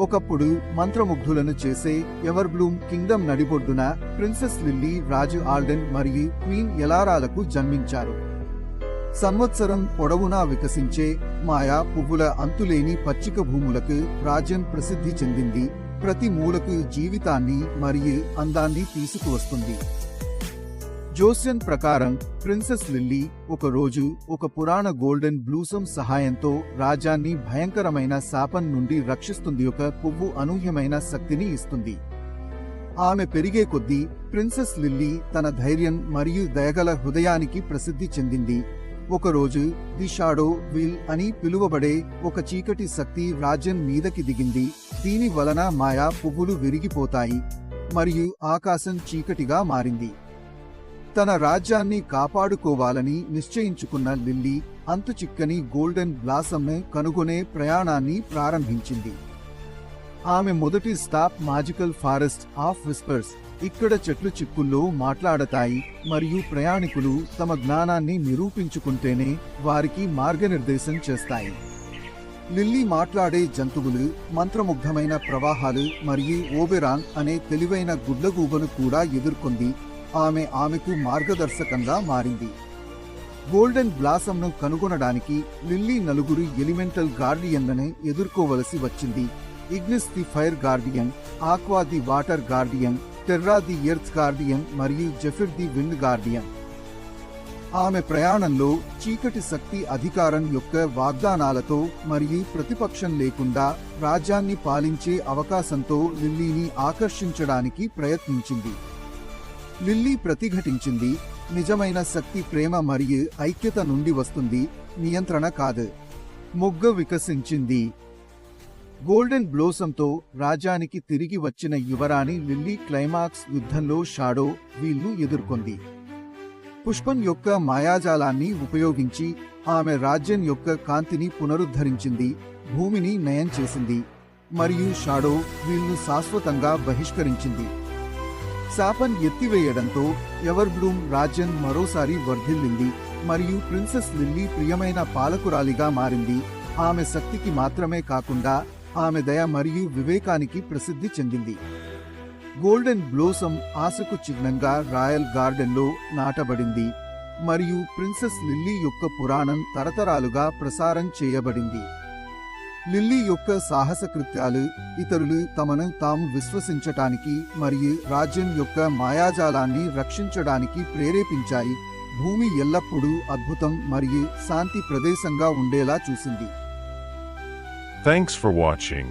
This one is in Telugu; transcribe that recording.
ఒకప్పుడు మంత్రముగ్ధులను చేసే ఎవర్బ్లూమ్ కింగ్డమ్ నడిబొడ్డున ప్రిన్సెస్ లిల్లీ రాజు ఆల్డెన్ మరియు క్వీన్ ఎలారాలకు జన్మించారు. సంవత్సరం పొడవునా వికసించే మాయా పువ్వుల అంతులేని పచ్చిక భూములకు రాజ్యం ప్రసిద్ధి చెందింది. ప్రతి మూలకు జీవితాన్ని మరియు అందాన్ని తీసుకువస్తుంది. జోస్యన్ ప్రకారం ప్రిన్సెస్ లిల్లీ ఒకరోజు ఒక పురాణ గోల్డెన్ బ్లూసమ్ సహాయంతో రాజ్యాన్ని భయంకరమైన శాపం నుండి రక్షిస్తుంది. ఒక పువ్వు అనూహ్యమైన శక్తిని ఇస్తుంది. ఆమె పెరిగే కొద్దీ ప్రిన్సెస్ లిల్లీ తన ధైర్యం మరియు దయగల హృదయానికి ప్రసిద్ధి చెందింది. ఒకరోజు ది షాడో విల్ అని పిలువబడే ఒక చీకటి శక్తి రాజ్యం మీదకి దిగింది. దీని వలన మాయా పువ్వులు విరిగిపోతాయి మరియు ఆకాశం చీకటిగా మారింది. తన రాజ్యాన్ని కాపాడుకోవాలని నిశ్చయించుకున్న లిల్లీ అంతుచిక్కని గోల్డెన్ బ్లాసమ్ను కనుగొనే ప్రయాణాన్ని ప్రారంభించింది. ఆమె మొదటి stop magical forest of whispers. ఇక్కడ చెట్లు చిక్కుల్లో మాట్లాడతాయి మరియు ప్రయాణికులు తమ జ్ఞానాన్ని నిరూపించుకుంటేనే వారికి మార్గనిర్దేశం చేస్తాయి. లిల్లీ మాట్లాడే జంతువులు, మంత్రముగ్ధమైన ప్రవాహాలు మరియు ఓబెరాన్ అనే తెలివైన గుడ్లగూబను కూడా ఎదుర్కొంది. ఆమెకు మార్గదర్శకంగా మారింది. గోల్డెన్ బ్లాసమ్ను కనుగొనడానికి లిల్లీ నలుగురు ఎలిమెంటల్ గార్డియన్లను ఎదుర్కోవలసి వచ్చింది. Ignis the fire Guardian, aqua the water Guardian, Terra the earth Guardian మరియు జెఫిర్ ది విండ్ గార్డియన్. ఆమె ప్రయాణంలో చీకటి శక్తి అధికారం యొక్క వాగ్దానాలతో మరియు ప్రతిపక్షం లేకుండా రాజ్యాన్ని పాలించే అవకాశంతో లిల్లీని ఆకర్షించడానికి ప్రయత్నించింది. లిల్లీ ప్రతిఘటించింది, నిజమైన శక్తి ప్రేమ మరియు ఐక్యత నుండి వస్తుంది, నియంత్రణ కాదు. మొగ్గ వికసించింది. గోల్డెన్ బ్లోసంతో రాజ్యానికి తిరిగి వచ్చిన యువరాణి లిల్లీ క్లైమాక్స్ యుద్ధంలో షాడో వీల్ను ఎదుర్కొంది. పుష్పం యొక్క మాయాజాలాన్ని ఉపయోగించి ఆమె రాజ్యం యొక్క కాంతిని పునరుద్ధరించింది, భూమిని నయం చేసింది మరియు షాడో వీల్ను శాశ్వతంగా బహిష్కరించింది. శాపం ఎత్తివేయడంతో ఎవర్బ్లూమ్ రాజ్యం మరోసారి వర్ధిల్లింది మరియు ప్రిన్సెస్ లిల్లీ ప్రియమైన పాలకురాలిగా మారింది. ఆమె శక్తికి మాత్రమే కాకుండా ఆమె దయ మరియు వివేకానికి ప్రసిద్ధి చెందింది. గోల్డెన్ బ్లోసమ్ ఆశకు చిహ్నంగా రాయల్ గార్డెన్లో నాటబడింది మరియు ప్రిన్సెస్ లిల్లీ యొక్క పురాణం తరతరాలుగా ప్రసారం చేయబడింది. లిల్లీ యొక్క సాహస కృత్యాలు ఇతరులు తమను తాము విశ్వసించటానికి మరియు రాజ్యం యొక్క మాయాజాలాన్ని రక్షించడానికి ప్రేరేపించాయి. భూమి ఎల్లప్పుడూ అద్భుతం మరియు శాంతి ప్రదేశంగా ఉండేలా చూసింది. Thanks for watching.